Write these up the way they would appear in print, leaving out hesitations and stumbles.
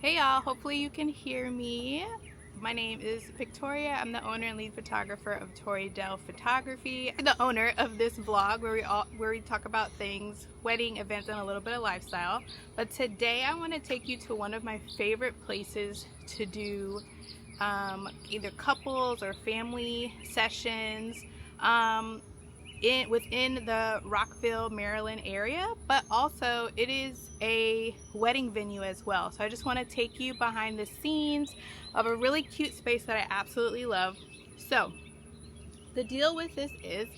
Hey y'all, hopefully you can hear me. My name is Victoria. I'm the owner and lead photographer of Tori Photography. I'm the owner of this vlog where we talk about things, wedding events, and a little bit of lifestyle. But today I want to take you to one of my favorite places to do either couples or family sessions. Within the Rockville, Maryland area, but also it is a wedding venue as well. So I just want to take you behind the scenes of a really cute space that I absolutely love. So the deal with this is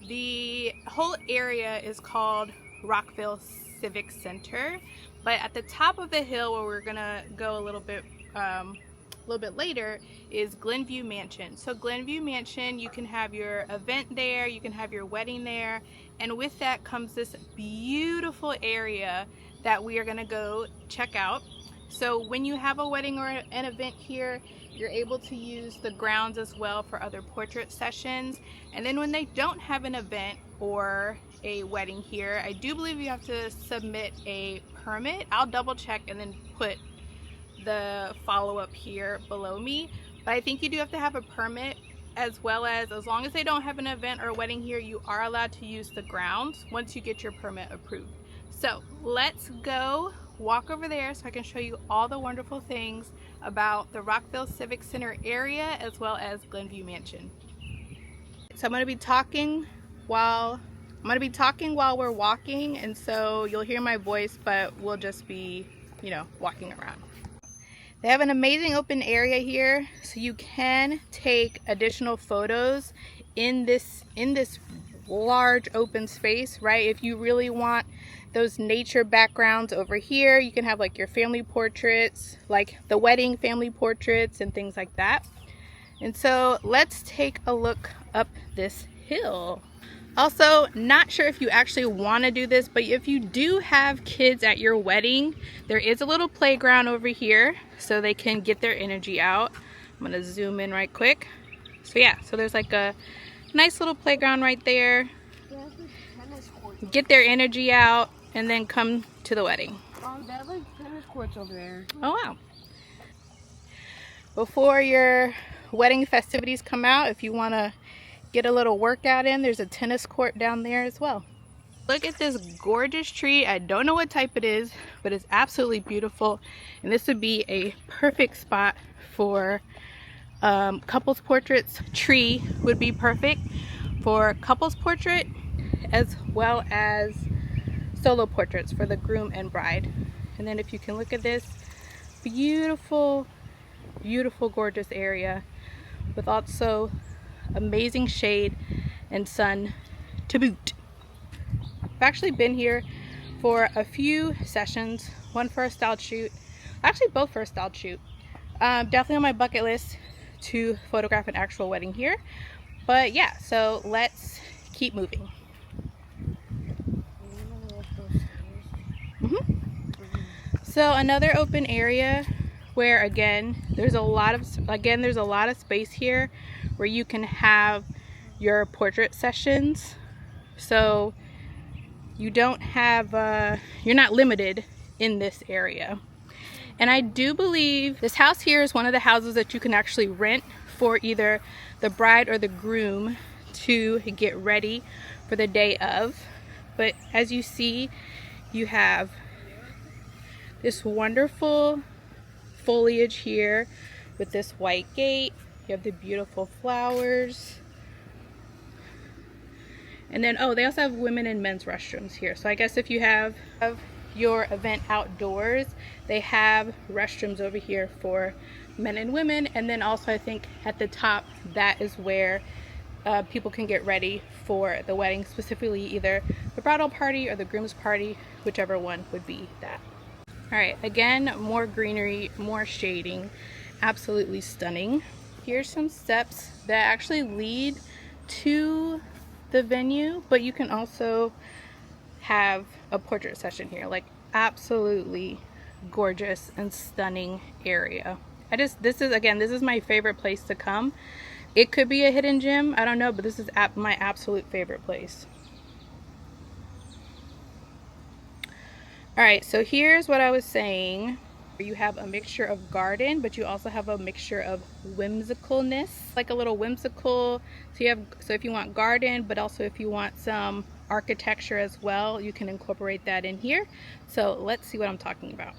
the whole area is called Rockville Civic Center, but at the top of the hill where we're gonna go a little bit later is Glenview Mansion. So Glenview Mansion, you can have your event there, you can have your wedding there, and with that comes this beautiful area that we are gonna go check out. So when you have a wedding or an event here, you're able to use the grounds as well for other portrait sessions. And then when they don't have an event or a wedding here, I do believe you have to submit a permit. I'll double check and then put the follow-up here below me, but I think you do have to have a permit, as well as long as they don't have an event or a wedding here, you are allowed to use the grounds once you get your permit approved. So let's go walk over there so I can show you all the wonderful things about the Rockville Civic Center area as well as Glenview Mansion. So I'm going to be talking while we're walking, and so you'll hear my voice, but we'll just be, walking around. They have an amazing open area here, so you can take additional photos in this large open space, right? If you really want those nature backgrounds over here, you can have like your family portraits, like the wedding family portraits and things like that. And so let's take a look up this hill. Also, not sure if you actually want to do this, but if you do have kids at your wedding, there is a little playground over here so they can get their energy out. I'm gonna zoom in right quick. So yeah, so there's like a nice little playground right there. Get their energy out and then come to the wedding. They have like tennis courts over there. Oh wow. Before your wedding festivities come out, if you want to get a little workout in, there's a tennis court down there as well. Look at this gorgeous tree. I don't know what type it is, but it's absolutely beautiful, and this would be a perfect spot for couples portraits. Tree would be perfect for couples portrait as well as solo portraits for the groom and bride. And then if you can look at this beautiful gorgeous area with also amazing shade and sun to boot. I've actually been here for a few sessions, one for a styled shoot, actually both for a styled shoot. Definitely on my bucket list to photograph an actual wedding here. But yeah, so let's keep moving. So another open area where again there's a lot of space here where you can have your portrait sessions, so you don't have you're not limited in this area. And I do believe this house here is one of the houses that you can actually rent for either the bride or the groom to get ready for the day of. But as you see, you have this wonderful foliage here with this white gate. You have the beautiful flowers. And then, oh, they also have women and men's restrooms here. So I guess if you have your event outdoors, they have restrooms over here for men and women. And then also I think at the top, that is where people can get ready for the wedding, specifically either the bridal party or the groom's party, whichever one would be that. All right, again, more greenery, more shading, absolutely stunning. Here's some steps that actually lead to the venue, but you can also have a portrait session here. Like, absolutely gorgeous and stunning area. This is my favorite place to come. It could be a hidden gem, I don't know, but this is my absolute favorite place. All right, so here's what I was saying You have a mixture of garden, but you also have a mixture of whimsicalness, like a little whimsical. So if you want garden, but also if you want some architecture as well, you can incorporate that in here. So let's see what I'm talking about.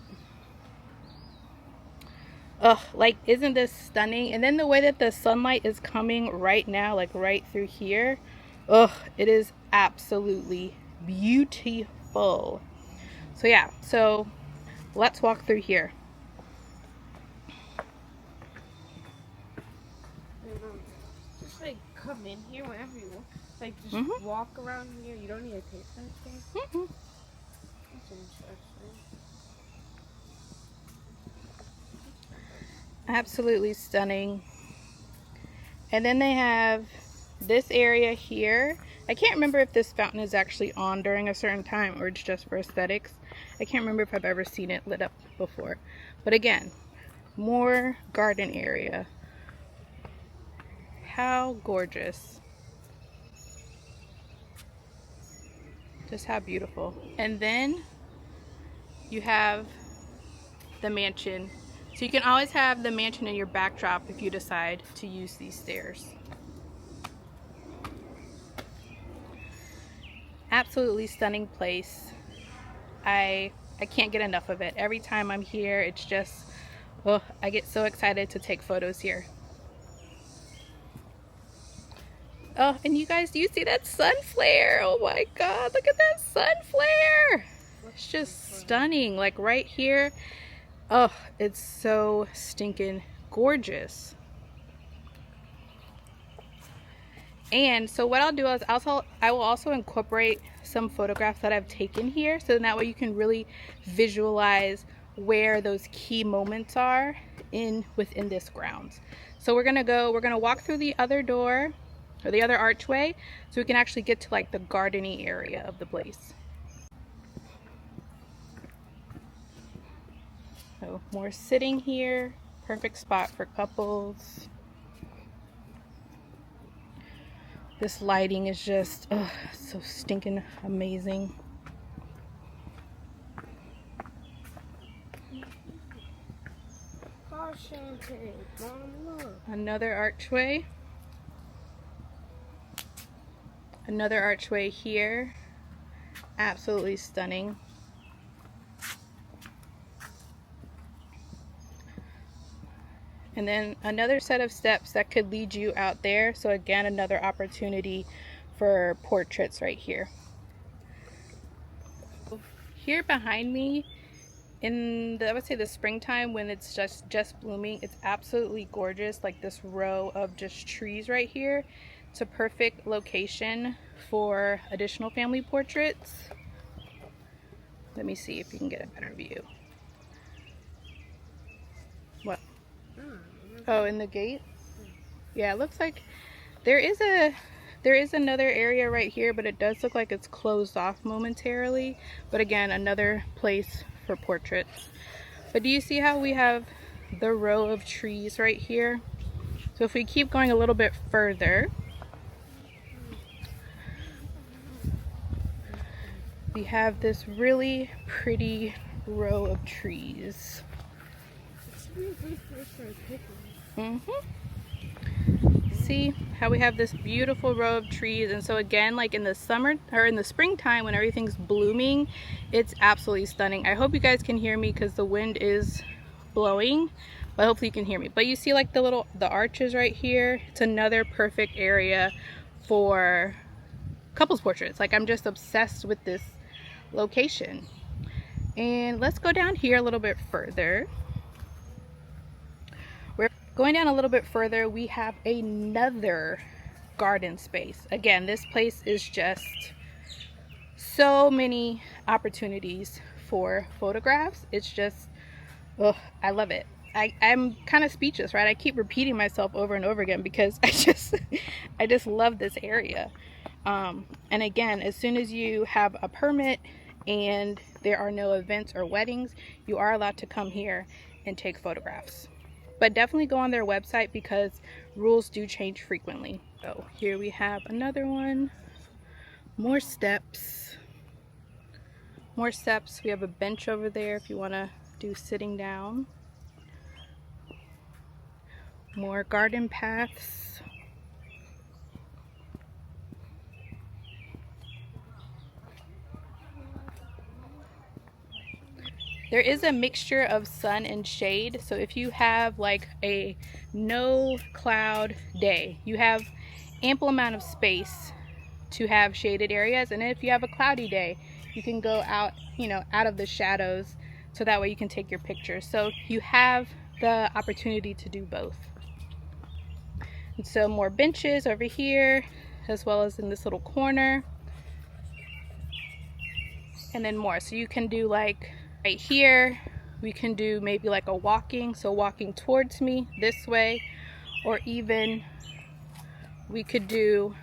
Ugh, like, isn't this stunning? And then the way that the sunlight is coming right now, like right through here, ugh, it is absolutely beautiful. So yeah, so let's walk through here. Just like come in here whenever you want. Like just walk around here. You don't need a tape anything. That's interesting. Absolutely stunning. And then they have this area here. I can't remember if this fountain is actually on during a certain time or it's just for aesthetics. I can't remember if I've ever seen it lit up before. But again, more garden area. How gorgeous. Just how beautiful. And then you have the mansion. So you can always have the mansion in your backdrop if you decide to use these stairs. Absolutely stunning place. I can't get enough of it. Every time I'm here, it's just, oh, I get so excited to take photos here. Oh, and you guys, do you see that sun flare? Oh my God, look at that sun flare. It's just stunning, like right here. Oh, it's so stinking gorgeous. And so what I'll do is I will also incorporate some photographs that I've taken here, so that way you can really visualize where those key moments are within this grounds. So we're gonna walk through the other door, or the other archway, so we can actually get to like the gardeny area of the place. So more sitting here, perfect spot for couples. This lighting is just so stinking amazing. Another archway. Another archway here. Absolutely stunning. And then another set of steps that could lead you out there. So again, another opportunity for portraits right here. Here behind me, I would say the springtime when it's just blooming, it's absolutely gorgeous. Like this row of just trees right here. It's a perfect location for additional family portraits. Let me see if you can get a better view. What? Oh, in the gate? Yeah, it looks like there is another area right here, but it does look like it's closed off momentarily. But again, another place for portraits. But do you see how we have the row of trees right here? So if we keep going a little bit further, we have this really pretty row of trees. See how we have this beautiful row of trees. And so again, like in the summer or in the springtime when everything's blooming, it's absolutely stunning. I hope you guys can hear me because the wind is blowing, but hopefully you can hear me. But you see like the arches right here. It's another perfect area for couples portraits. Like I'm just obsessed with this location. And let's go down here a little bit further. Going down a little bit further, we have another garden space. Again, this place is just so many opportunities for photographs. It's just, oh, I love it. I'm kind of speechless, right? I keep repeating myself over and over again because I just love this area. And again, as soon as you have a permit and there are no events or weddings, you are allowed to come here and take photographs. But definitely go on their website because rules do change frequently. So here we have another one. More steps. More steps. We have a bench over there if you want to do sitting down. More garden paths. There is a mixture of sun and shade, so if you have like a no cloud day, you have ample amount of space to have shaded areas, and if you have a cloudy day, you can go out, you know, out of the shadows, so that way you can take your pictures. So you have the opportunity to do both. And so more benches over here, as well as in this little corner, and then more. So you can do like right here, we can do maybe like a walking, so walking towards me this way, or even we could do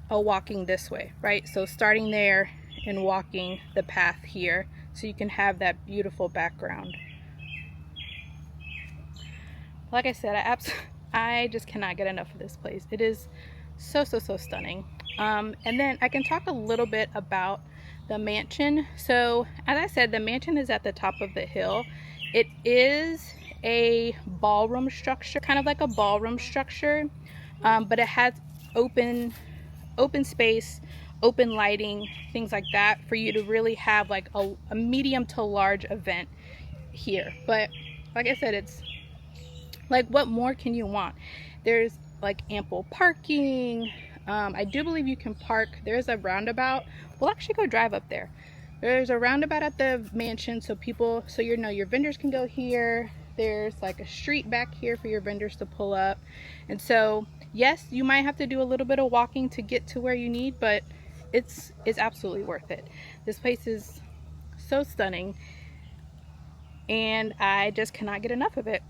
a walking this way, right? So starting there and walking the path here, so you can have that beautiful background. Like I said, I just cannot get enough of this place. It is so stunning. And then I can talk a little bit about the mansion. So as I said, the mansion is at the top of the hill. It is a ballroom structure, kind of like a ballroom structure, but it has open space, open lighting, things like that, for you to really have like a medium to large event here. But like I said, it's like, what more can you want? There's like ample parking. I do believe you can park. There's a roundabout. We'll actually go drive up there. There's a roundabout at the mansion, so people, so you know, your vendors can go here. There's like a street back here for your vendors to pull up. And so yes, you might have to do a little bit of walking to get to where you need, but it's absolutely worth it. This place is so stunning, and I just cannot get enough of it.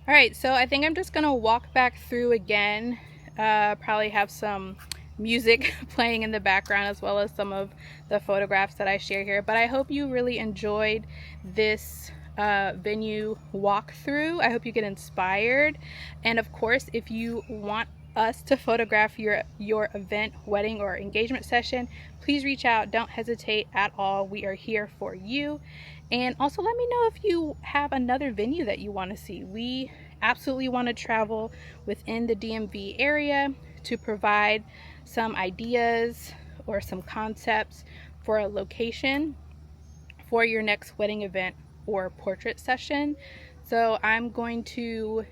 All right, so I think I'm just gonna walk back through again, probably have some music playing in the background, as well as some of the photographs that I share here. But I hope you really enjoyed this venue walkthrough. I hope you get inspired. And of course, if you want us to photograph your event, wedding, or engagement session, please reach out. Don't hesitate at all. We are here for you. And also let me know if you have another venue that you want to see. We absolutely want to travel within the DMV area to provide some ideas or some concepts for a location for your next wedding event or portrait session. So I'm going to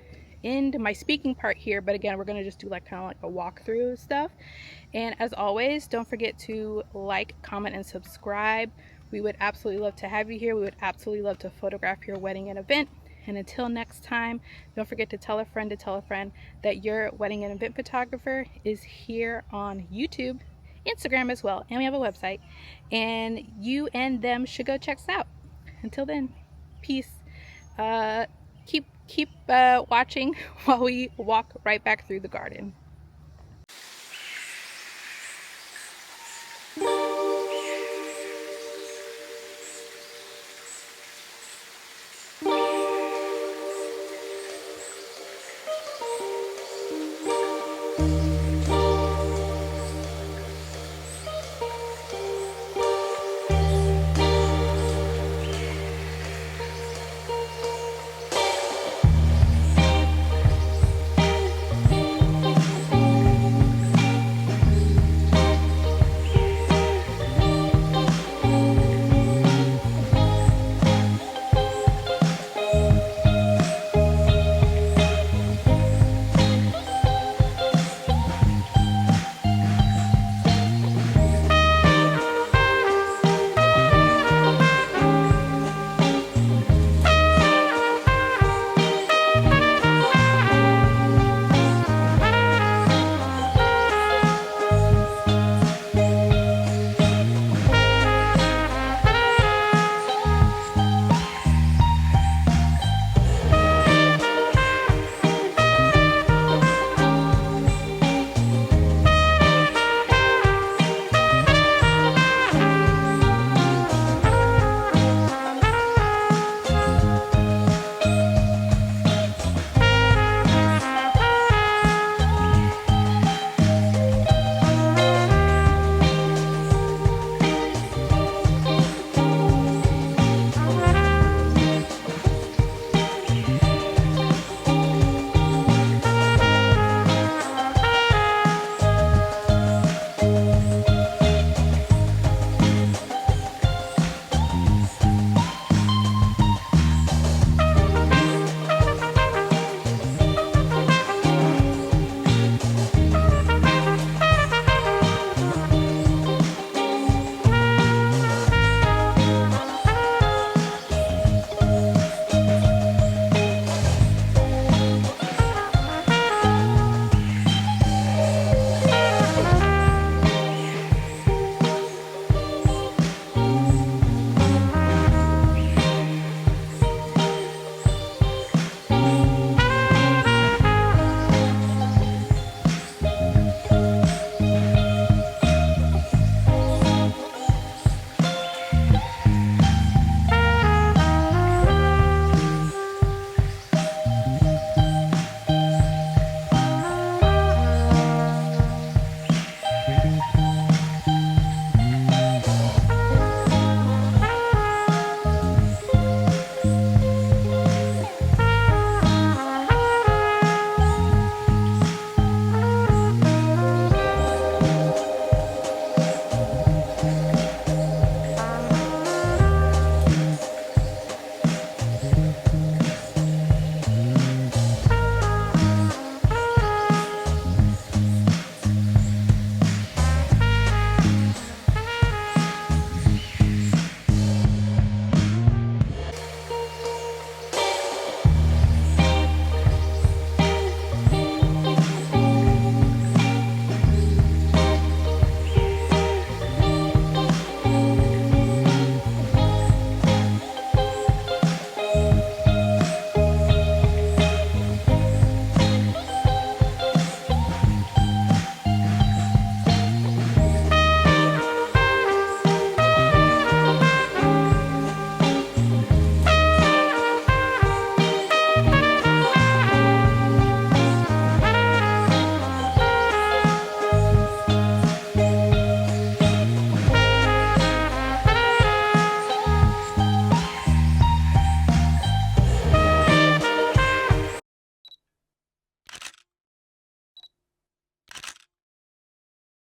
end my speaking part here, but again, we're going to just do like kind of like a walkthrough stuff. And as always, don't forget to like, comment, and subscribe. We would absolutely love to have you here. We would absolutely love to photograph your wedding and event. And until next time, don't forget to tell a friend that your wedding and event photographer is here on YouTube, Instagram as well, and we have a website, and you and them should go check us out. Until then, peace. Keep watching while we walk right back through the garden.